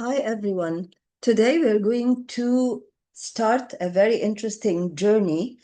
Hi, everyone. Today we're going to start a very interesting journey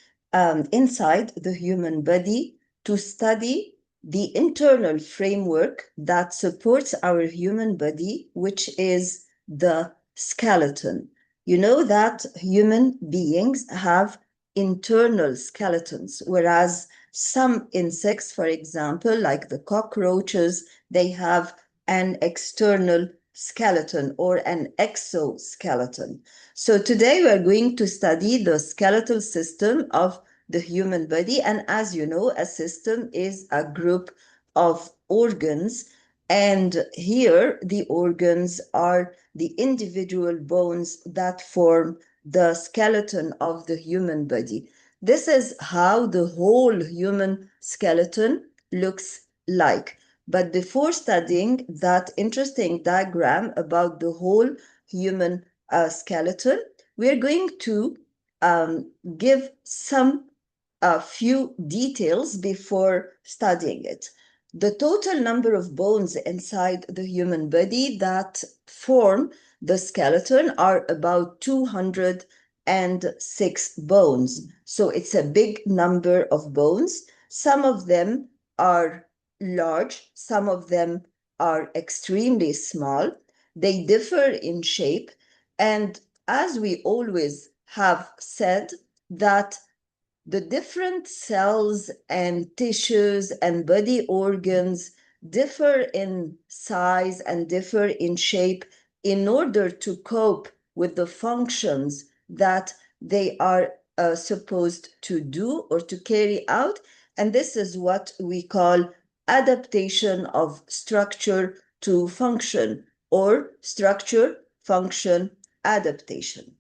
inside the human body to study the internal framework that supports our human body, which is the skeleton. You know that human beings have internal skeletons, whereas some insects, for example, like the cockroaches, they have an external skeleton or an exoskeleton. So today we're going to study the skeletal system of the human body. And as you know, a system is a group of organs. And here the organs are the individual bones that form the skeleton of the human body. This is how the whole human skeleton looks like. But before studying that interesting diagram about the whole human skeleton, we're going to give some few details before studying it. The total number of bones inside the human body that form the skeleton are about 206 bones. So it's a big number of bones. Some of them are large, some of them are extremely small. They differ in shape. And as we always have said, that the different cells and tissues and body organs differ in size and differ in shape in order to cope with the functions that they are supposed to do or to carry out. And this is what we call adaptation of structure to function, or structure function adaptation.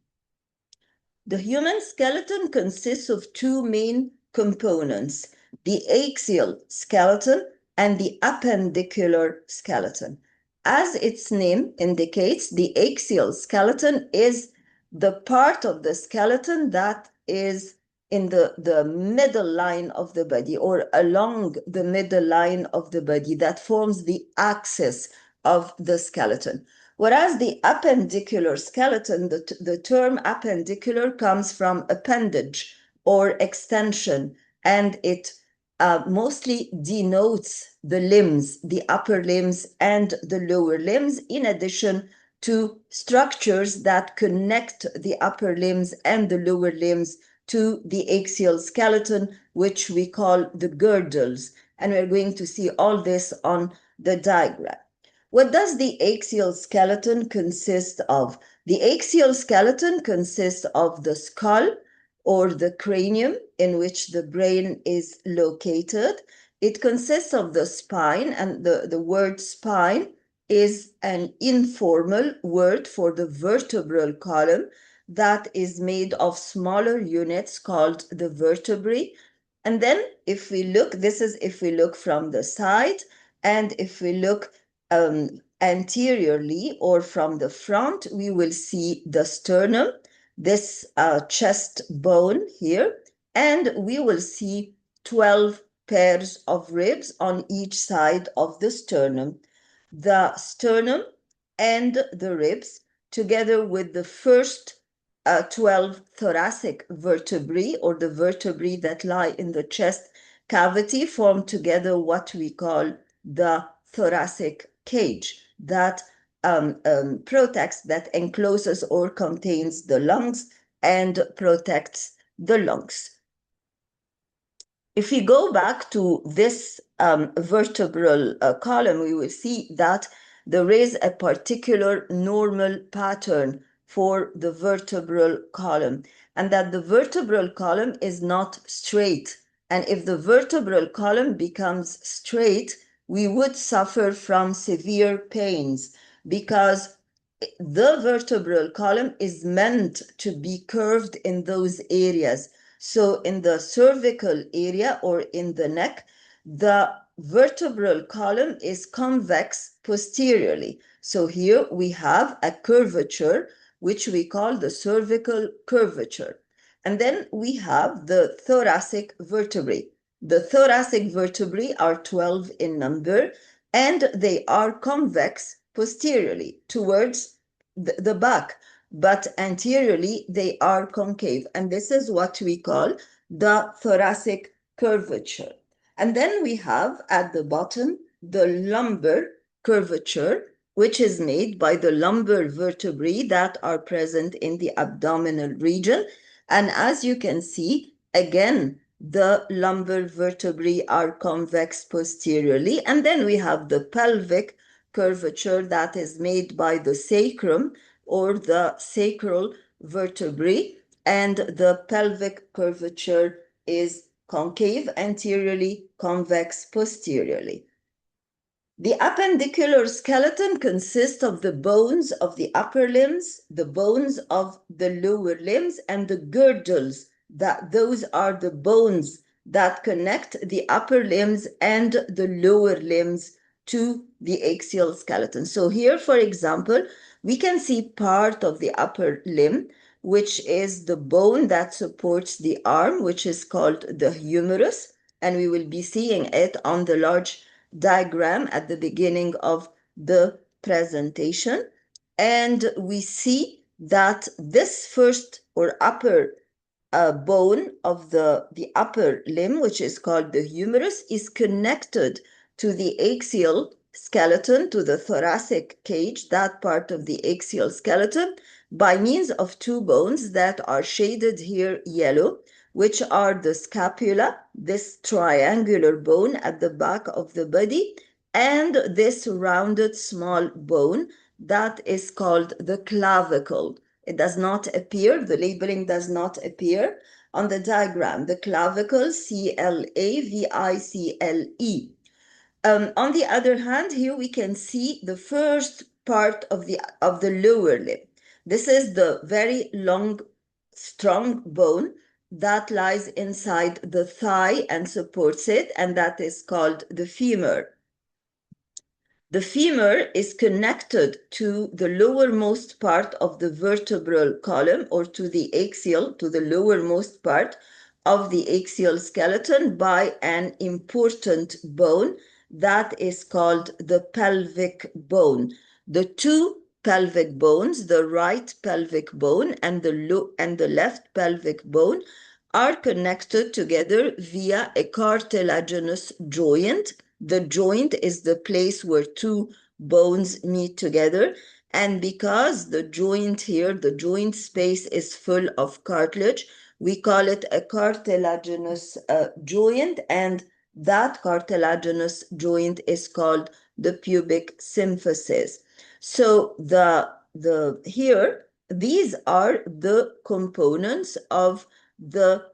The human skeleton consists of two main components, the axial skeleton and the appendicular skeleton. As its name indicates, the axial skeleton is the part of the skeleton that is in the middle line of the body, or along the middle line of the body, that forms the axis of the skeleton. Whereas the appendicular skeleton, the term appendicular comes from appendage or extension, and it mostly denotes the limbs, the upper limbs and the lower limbs, in addition to structures that connect the upper limbs and the lower limbs to the axial skeleton, which we call the girdles. And we're going to see all this on the diagram. What does the axial skeleton consist of? The axial skeleton consists of the skull or the cranium, in which the brain is located. It consists of the spine, and the word spine is an informal word for the vertebral column that is made of smaller units called the vertebrae. And then if we look, this is if we look from the side, and if we look anteriorly or from the front, we will see the sternum, this chest bone here, and we will see 12 pairs of ribs on each side of the sternum. The sternum and the ribs, together with the first 12 thoracic vertebrae, or the vertebrae that lie in the chest cavity, form together what we call the thoracic cage that protects, that encloses or contains the lungs and protects the lungs. If we go back to this vertebral column, we will see that there is a particular normal pattern for the vertebral column, and that the vertebral column is not straight. And if the vertebral column becomes straight, we would suffer from severe pains, because the vertebral column is meant to be curved in those areas. So in the cervical area or in the neck, the vertebral column is convex posteriorly. So here we have a curvature, which we call the cervical curvature. And then we have the thoracic vertebrae. The thoracic vertebrae are 12 in number, and they are convex posteriorly towards the back, but anteriorly they are concave. And this is what we call the thoracic curvature. And then we have at the bottom the lumbar curvature, which is made by the lumbar vertebrae that are present in the abdominal region. And as you can see, again, the lumbar vertebrae are convex posteriorly. And then we have the pelvic curvature that is made by the sacrum or the sacral vertebrae, and the pelvic curvature is concave anteriorly, convex posteriorly. The appendicular skeleton consists of the bones of the upper limbs, the bones of the lower limbs, and the girdles. Those are the bones that connect the upper limbs and the lower limbs to the axial skeleton. So here, for example, we can see part of the upper limb, which is the bone that supports the arm, which is called the humerus, and we will be seeing it on the large diagram at the beginning of the presentation. And we see that this first or upper bone of the upper limb, which is called the humerus, is connected to the axial skeleton, to the thoracic cage, that part of the axial skeleton, by means of two bones that are shaded here yellow, which are the scapula, this triangular bone at the back of the body, and this rounded small bone that is called the clavicle. It does not appear, the labeling does not appear on the diagram. The clavicle, C-L-A-V-I-C-L-E. On the other hand, here we can see the first part of the lower limb. This is the very long, strong bone that lies inside the thigh and supports it, and that is called the femur. The femur is connected to the lowermost part of the vertebral column, or to the axial, to the lowermost part of the axial skeleton, by an important bone that is called the pelvic bone. The two pelvic bones, the right pelvic bone and the left pelvic bone, are connected together via a cartilaginous joint. The joint is the place where two bones meet together. And because the joint here, the joint space is full of cartilage, we call it a cartilaginous joint. And that cartilaginous joint is called the pubic symphysis. So here, these are the components of the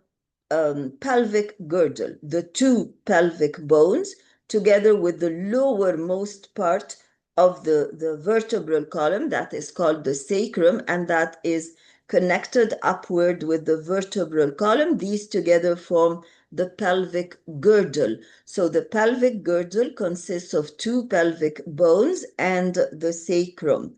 pelvic girdle, the two pelvic bones, together with the lowermost part of the vertebral column that is called the sacrum, and that is connected upward with the vertebral column. These together form the pelvic girdle. So the pelvic girdle consists of two pelvic bones and the sacrum.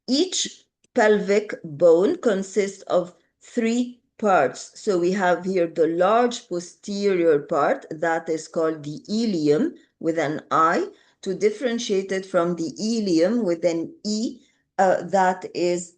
Each pelvic bone consists of three parts. So we have here the large posterior part that is called the ilium with an I, to differentiate it from the ilium with an E, that is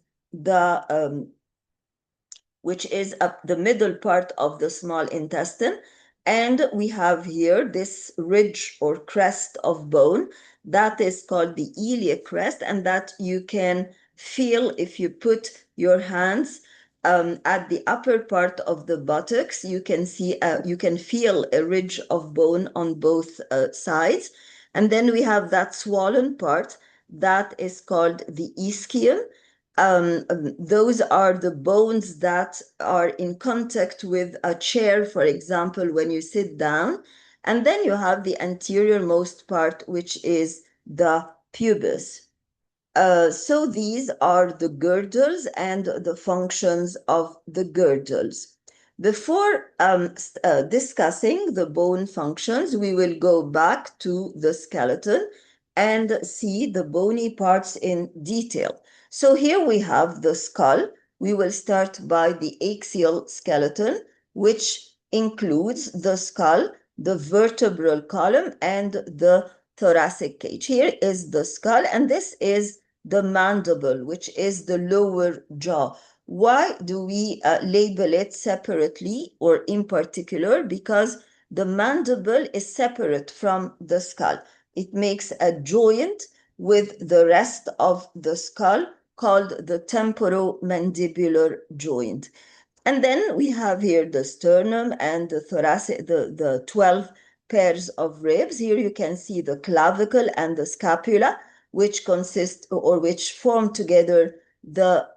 which is the middle part of the small intestine. And we have here this ridge or crest of bone that is called the iliac crest, and that you can feel if you put your hands at the upper part of the buttocks. You can see, you can feel a ridge of bone on both sides. And then we have that swollen part that is called the ischium. Those are the bones that are in contact with a chair, for example, when you sit down. And then you have the anterior-most part, which is the pubis. So these are the girdles and the functions of the girdles. Before discussing the bone functions, we will go back to the skeleton and see the bony parts in detail. So here we have the skull. We will start by the axial skeleton, which includes the skull, the vertebral column, and the thoracic cage. Here is the skull, and this is the mandible, which is the lower jaw. Why do we label it separately or in particular? Because the mandible is separate from the skull. It makes a joint with the rest of the skull called the temporomandibular joint. And then we have here the sternum and the thoracic, the 12 pairs of ribs. Here you can see the clavicle and the scapula, which consist or which form together the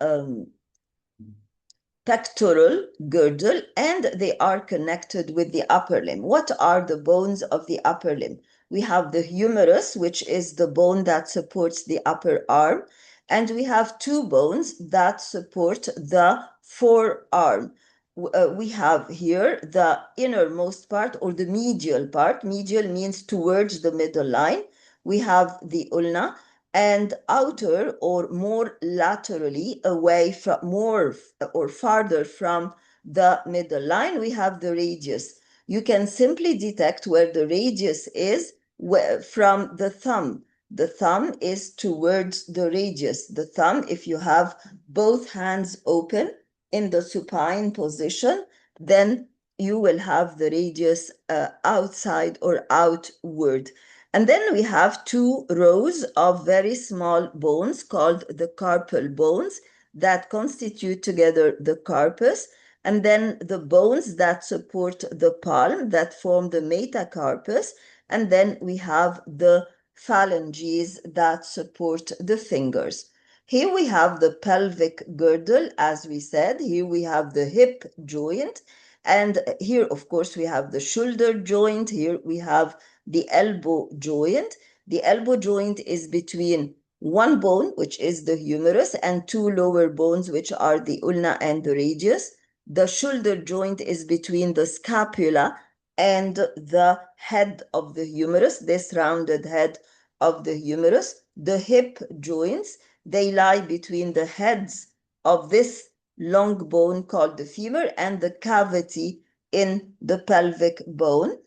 pectoral girdle, and they are connected with the upper limb. What are the bones of the upper limb? We have the humerus, which is the bone that supports the upper arm, and we have two bones that support the forearm. We have here the innermost part or the medial part. Medial means towards the middle line. We have the ulna, and outer or more laterally away from more or farther from the middle line, we have the radius. You can simply detect where the radius is from the thumb. The thumb is towards the radius. The thumb, if you have both hands open in the supine position, then you will have the radius outside or outward. And then we have two rows of very small bones called the carpal bones that constitute together the carpus, and then the bones that support the palm that form the metacarpus, and then we have the phalanges that support the fingers. Here we have the pelvic girdle, as we said. Here we have the hip joint, and here, of course, we have the shoulder joint. Here we have the elbow joint. The elbow joint is between one bone, which is the humerus, and two lower bones, which are the ulna and the radius. The shoulder joint is between the scapula and the head of the humerus, this rounded head of the humerus. The hip joints, they lie between the heads of this long bone called the femur and the cavity in the pelvic bone.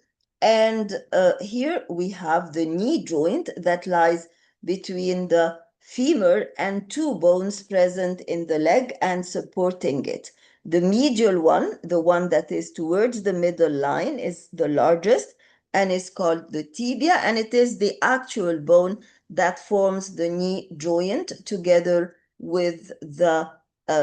And here we have the knee joint that lies between the femur and two bones present in the leg and supporting it. The medial one, the one that is towards the middle line, is the largest and is called the tibia, and it is the actual bone that forms the knee joint together with the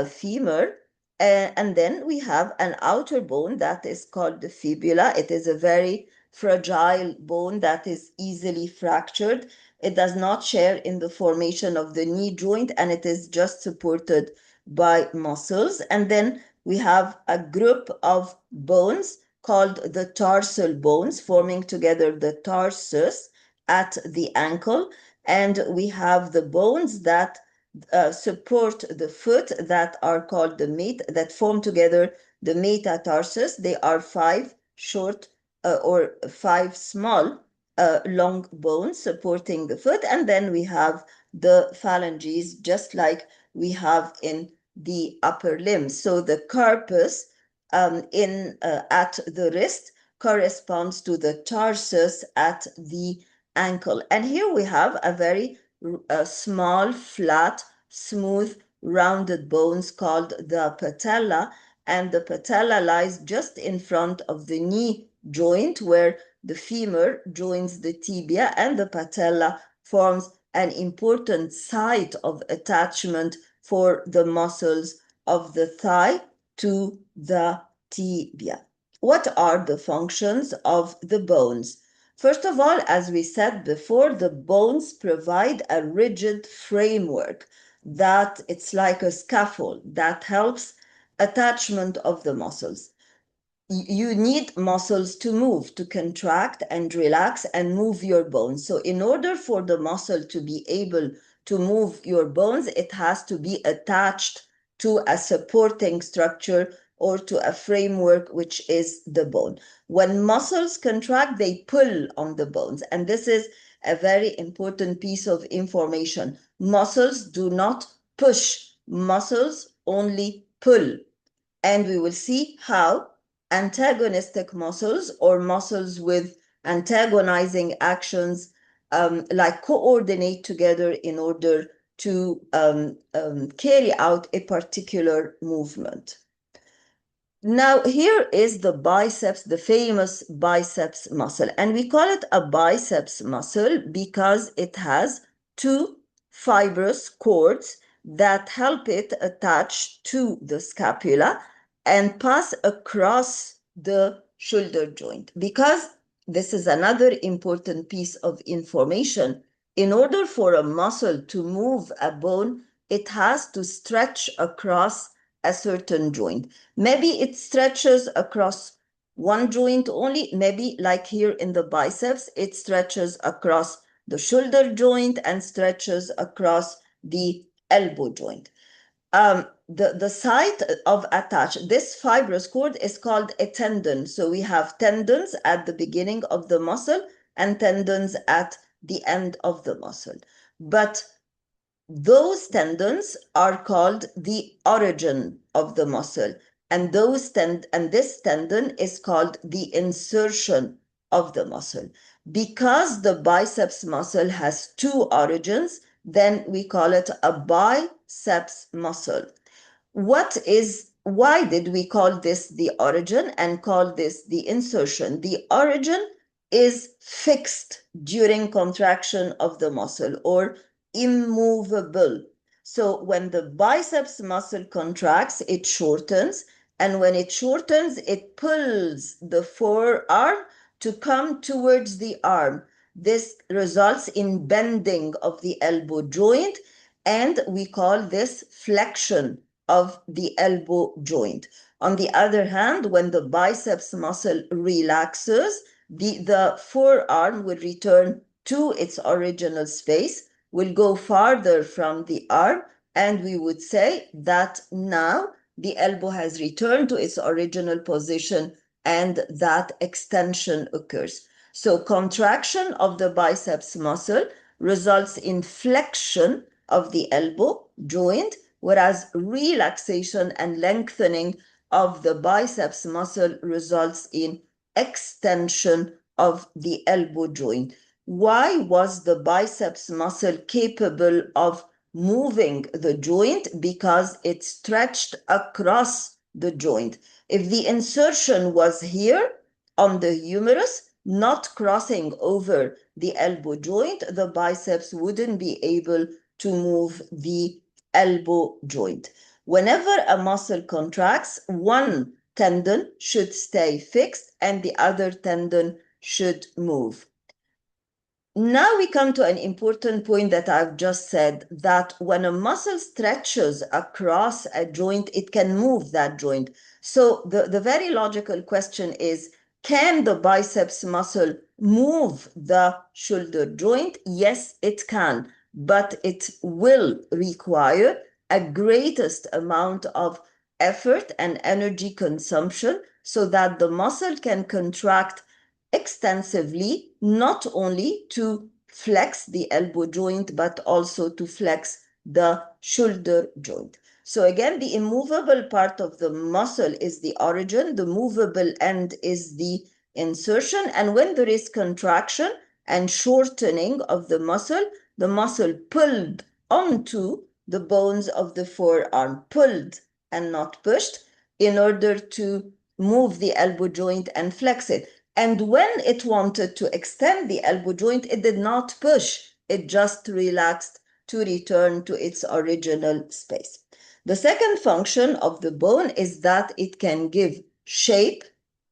femur. And then we have an outer bone that is called the fibula. It is a very fragile bone that is easily fractured. It does not share in the formation of the knee joint, and it is just supported by muscles. And then we have a group of bones called the tarsal bones forming together the tarsus at the ankle. And we have the bones that support the foot that are called that form together the metatarsus. They are five short or five small long bones supporting the foot. And then we have the phalanges, just like we have in the upper limb. So the carpus at the wrist corresponds to the tarsus at the ankle. And here we have a very small, flat, smooth, rounded bones called the patella. And the patella lies just in front of the knee joint where the femur joins the tibia, and the patella forms an important site of attachment for the muscles of the thigh to the tibia. What are the functions of the bones? First of all, as we said before, the bones provide a rigid framework that it's like a scaffold that helps attachment of the muscles. You need muscles to move, to contract and relax and move your bones. So in order for the muscle to be able to move your bones, it has to be attached to a supporting structure or to a framework, which is the bone. When muscles contract, they pull on the bones. And this is a very important piece of information. Muscles do not push, muscles only pull. And we will see how antagonistic muscles or muscles with antagonizing actions like coordinate together in order to carry out a particular movement. Now, here is the biceps, the famous biceps muscle. And we call it a biceps muscle because it has two fibrous cords that help it attach to the scapula and pass across the shoulder joint. Because this is another important piece of information. In order for a muscle to move a bone, it has to stretch across a certain joint. Maybe it stretches across one joint only. Maybe like here in the biceps, it stretches across the shoulder joint and stretches across the elbow joint. The site of attach, this fibrous cord is called a tendon. So we have tendons at the beginning of the muscle and tendons at the end of the muscle. But those tendons are called the origin of the muscle, and this tendon is called the insertion of the muscle. Because the biceps muscle has two origins, then we call it a biceps muscle. Why did we call this the origin and call this the insertion? The origin is fixed during contraction of the muscle or immovable. So when the biceps muscle contracts, it shortens. And when it shortens, it pulls the forearm to come towards the arm. This results in bending of the elbow joint, and we call this flexion of the elbow joint. On the other hand, when the biceps muscle relaxes, the forearm will return to its original space, will go farther from the arm, and we would say that now the elbow has returned to its original position and that extension occurs. So contraction of the biceps muscle results in flexion of the elbow joint, whereas relaxation and lengthening of the biceps muscle results in extension of the elbow joint. Why was the biceps muscle capable of moving the joint? Because it stretched across the joint. If the insertion was here on the humerus, not crossing over the elbow joint, the biceps wouldn't be able to move the elbow joint. Whenever a muscle contracts, one tendon should stay fixed and the other tendon should move. Now we come to an important point that I've just said, that when a muscle stretches across a joint, it can move that joint. So the very logical question is, can the biceps muscle move the shoulder joint? Yes, it can, but it will require a greatest amount of effort and energy consumption so that the muscle can contract extensively, not only to flex the elbow joint, but also to flex the shoulder joint. So again, the immovable part of the muscle is the origin, the movable end is the insertion, and when there is contraction and shortening of the muscle pulled onto the bones of the forearm, pulled and not pushed, in order to move the elbow joint and flex it. And when it wanted to extend the elbow joint, it did not push. It just relaxed to return to its original space. The second function of the bone is that it can give shape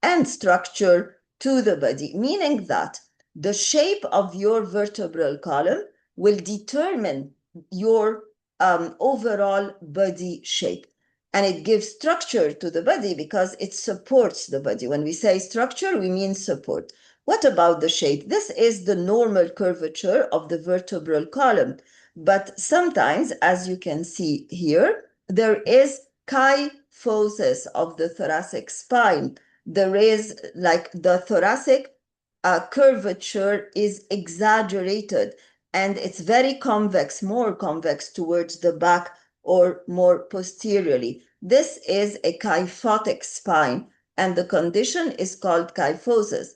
and structure to the body, meaning that the shape of your vertebral column will determine your overall body shape. And it gives structure to the body because it supports the body. When we say structure, we mean support. What about the shape? This is the normal curvature of the vertebral column. But sometimes, as you can see here, there is kyphosis of the thoracic spine. There is like the thoracic curvature is exaggerated and it's very convex, more convex towards the back or more posteriorly. This is a kyphotic spine, and the condition is called kyphosis.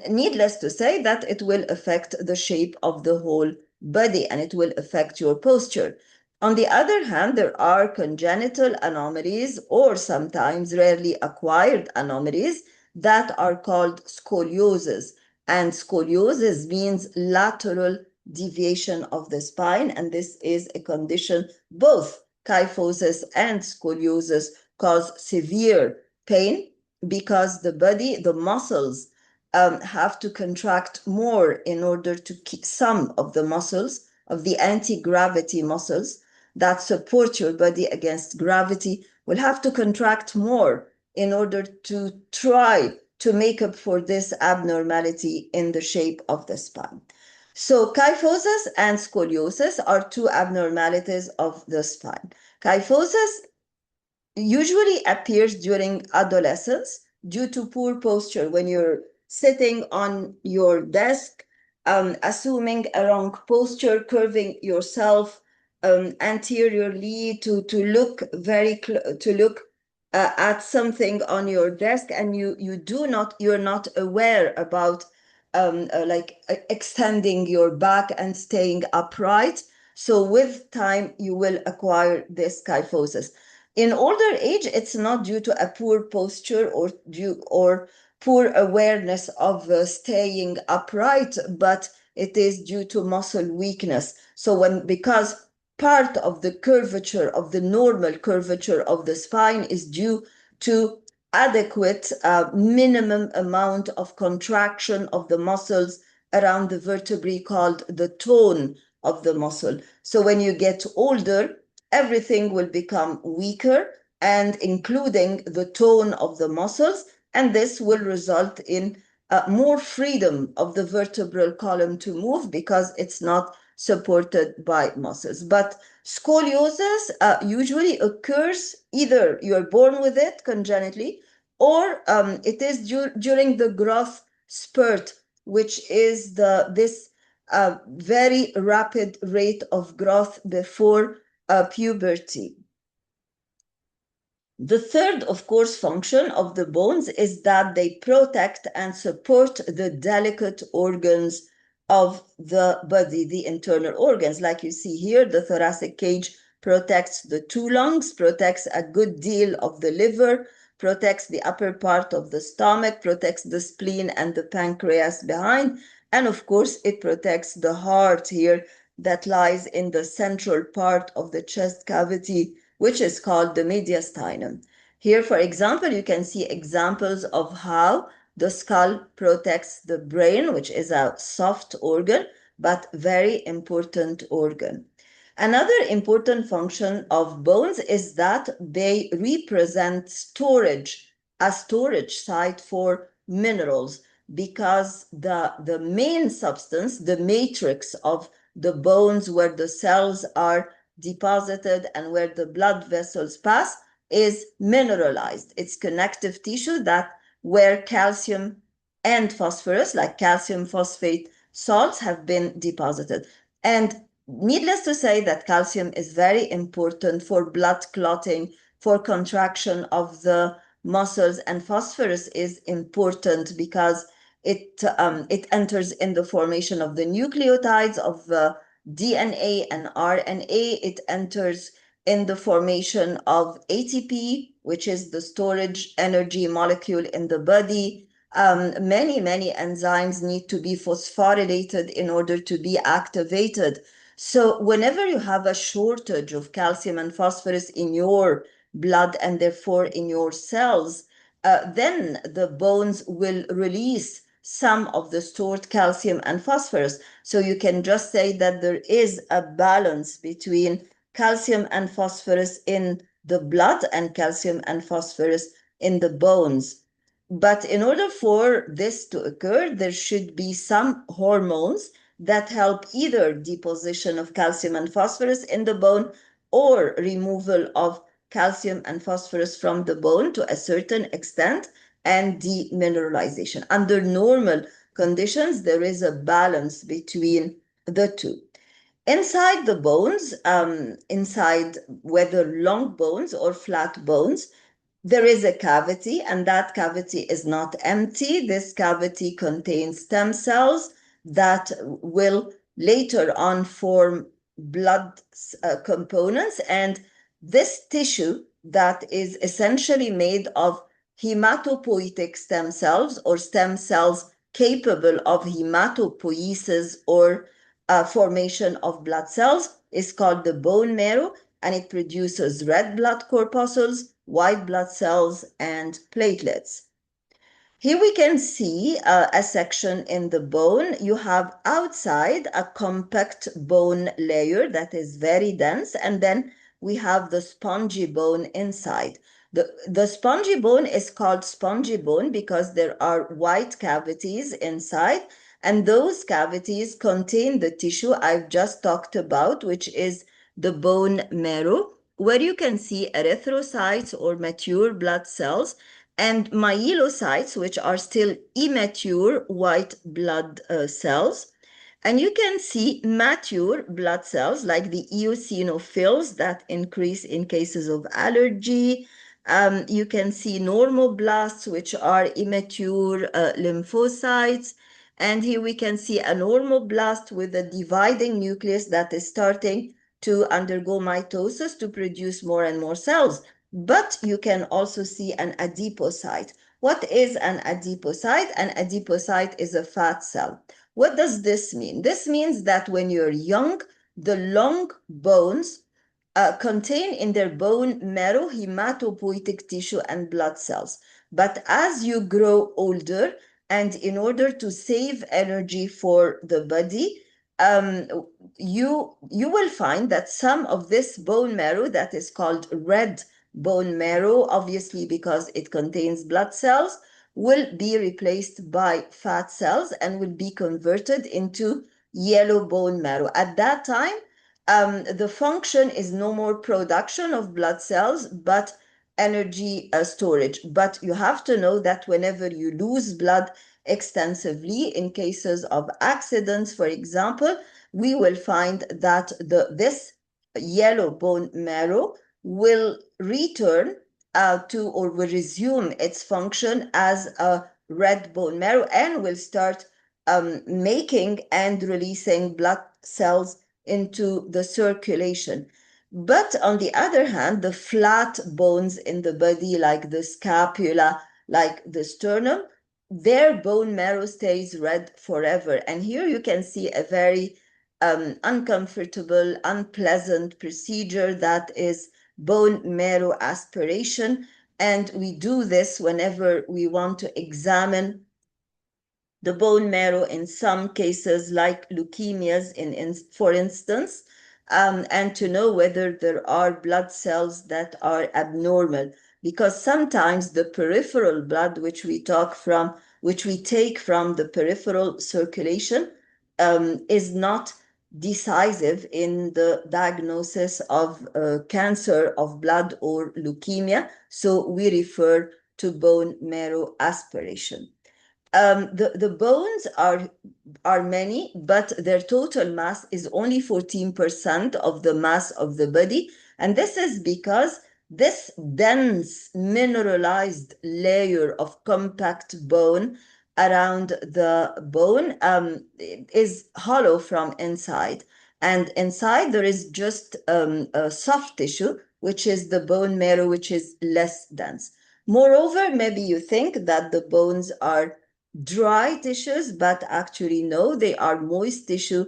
Needless to say that it will affect the shape of the whole body, and it will affect your posture. On the other hand, there are congenital anomalies or sometimes rarely acquired anomalies that are called scoliosis. And scoliosis means lateral deviation of the spine, and this is a condition, both kyphosis and scoliosis cause severe pain because the body, the muscles, have to contract more in order to keep some of the muscles, of the anti-gravity muscles that support your body against gravity, will have to contract more in order to try to make up for this abnormality in the shape of the spine. So kyphosis and scoliosis are two abnormalities of the spine. Kyphosis usually appears during adolescence due to poor posture when you're sitting on your desk, assuming a wrong posture, curving yourself anteriorly to look at something on your desk, and you're not aware about extending your back and staying upright. So with time, you will acquire this kyphosis. In older age, it's not due to a poor posture or poor awareness of staying upright, but it is due to muscle weakness. So because part of the curvature of the normal curvature of the spine is due to adequate minimum amount of contraction of the muscles around the vertebrae called the tone of the muscle. So when you get older, everything will become weaker, and including the tone of the muscles, and this will result in more freedom of the vertebral column to move because it's not supported by muscles. But scoliosis usually occurs either you're born with it congenitally, or it is during the growth spurt, which is this very rapid rate of growth before puberty. The third, of course, function of the bones is that they protect and support the delicate organs of the body, the internal organs. Like you see here, the thoracic cage protects the two lungs, protects a good deal of the liver, protects the upper part of the stomach, protects the spleen and the pancreas behind, and of course, it protects the heart here that lies in the central part of the chest cavity, which is called the mediastinum. Here, for example, you can see examples of how the skull protects the brain, which is a soft organ, but very important organ. Another important function of bones is that they represent storage, a storage site for minerals, because the main substance, the matrix of the bones where the cells are deposited and where the blood vessels pass, is mineralized. It's connective tissue where calcium and phosphorus, like calcium phosphate salts, have been deposited. And needless to say that calcium is very important for blood clotting, for contraction of the muscles, and phosphorus is important because it enters in the formation of the nucleotides of DNA and RNA. It enters in the formation of ATP, which is the storage energy molecule in the body. Many enzymes need to be phosphorylated in order to be activated. So whenever you have a shortage of calcium and phosphorus in your blood and therefore in your cells, then the bones will release some of the stored calcium and phosphorus. So you can just say that there is a balance between calcium and phosphorus in the blood and calcium and phosphorus in the bones. But in order for this to occur, there should be some hormones that help either deposition of calcium and phosphorus in the bone or removal of calcium and phosphorus from the bone to a certain extent, and demineralization. Under normal conditions, there is a balance between the two. Inside the bones, inside whether long bones or flat bones, there is a cavity, and that cavity is not empty. This cavity contains stem cells that will later on form blood components. And this tissue that is essentially made of hematopoietic stem cells, or stem cells capable of hematopoiesis or formation of blood cells, is called the bone marrow, and it produces red blood corpuscles, white blood cells, and platelets. Here we can see a section in the bone. You have outside a compact bone layer that is very dense, and then we have the spongy bone inside. The spongy bone is called spongy bone because there are white cavities inside, and those cavities contain the tissue I've just talked about, which is the bone marrow, where you can see erythrocytes or mature blood cells and myelocytes, which are still immature white blood cells. And you can see mature blood cells like the eosinophils that increase in cases of allergy. You can see normoblasts, which are immature lymphocytes. And here we can see a normoblast with a dividing nucleus that is starting to undergo mitosis to produce more and more cells. But you can also see an adipocyte. What is an adipocyte? An adipocyte is a fat cell. What does this mean? This means that when you're young, the long bones contain in their bone marrow hematopoietic tissue and blood cells. But as you grow older, and in order to save energy for the body, you will find that some of this bone marrow that is called red bone marrow, obviously because it contains blood cells, will be replaced by fat cells and will be converted into yellow bone marrow. At that time, the function is no more production of blood cells, but energy storage. But you have to know that whenever you lose blood extensively, in cases of accidents, for example, we will find that this yellow bone marrow will return to, or will resume its function as a red bone marrow and will start making and releasing blood cells into the circulation. But on the other hand, the flat bones in the body, like the scapula, like the sternum, their bone marrow stays red forever. And here you can see a very uncomfortable, unpleasant procedure that is bone marrow aspiration. And we do this whenever we want to examine the bone marrow in some cases, like leukemias, for instance, and to know whether there are blood cells that are abnormal. Because sometimes the peripheral blood, which we take from the peripheral circulation, is not decisive in the diagnosis of cancer of blood or leukemia. So we refer to bone marrow aspiration. The bones are many, but their total mass is only 14% of the mass of the body. And this is because this dense mineralized layer of compact bone around the bone is hollow from inside. And inside there is just a soft tissue, which is the bone marrow, which is less dense. Moreover, maybe you think that the bones are dry tissues, but actually no, they are moist tissues,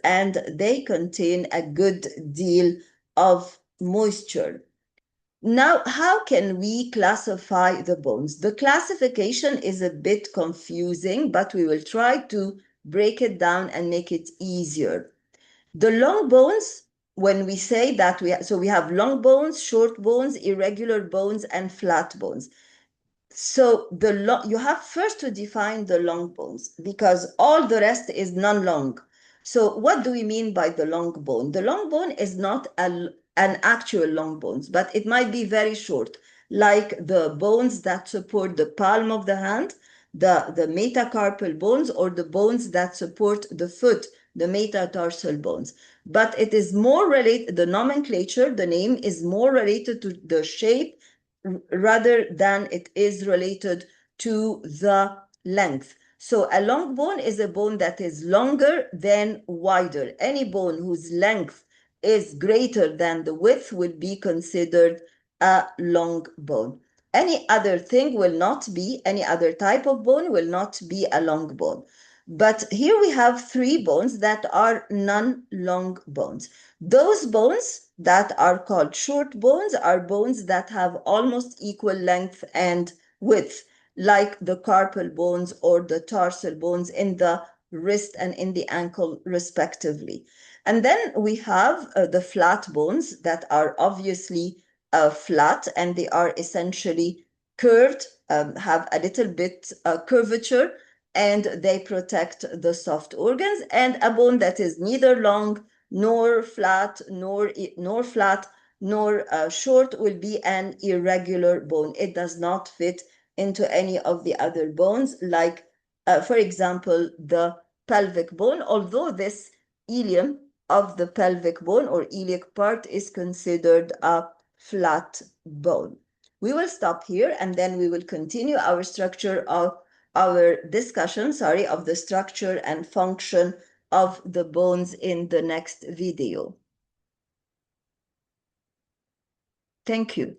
and they contain a good deal of moisture. Now, how can we classify the bones? The classification is a bit confusing, but we will try to break it down and make it easier. The long bones, when we say that we have long bones, short bones, irregular bones, and flat bones. So you have first to define the long bones, because all the rest is non-long. So what do we mean by the long bone? The long bone is not an actual long bones, but it might be very short, like the bones that support the palm of the hand, the metacarpal bones, or the bones that support the foot, the metatarsal bones. But it is more related, the nomenclature, the name is more related to the shape rather than it is related to the length. So a long bone is a bone that is longer than wider. Any bone whose length is greater than the width will be considered a long bone. Any other thing will not be, any other type of bone will not be a long bone. But here we have three bones that are non-long bones. Those bones that are called short bones are bones that have almost equal length and width, like the carpal bones or the tarsal bones in the wrist and in the ankle, respectively. And then we have the flat bones that are obviously flat, and they are essentially curved, have a little bit curvature, and they protect the soft organs. And a bone that is neither long nor flat, nor flat, nor short will be an irregular bone. It does not fit into any of the other bones, like, for example, the pelvic bone, although this ilium of the pelvic bone or iliac part is considered a flat bone. We will stop here and then we will continue our discussion, of the structure and function of the bones in the next video. Thank you.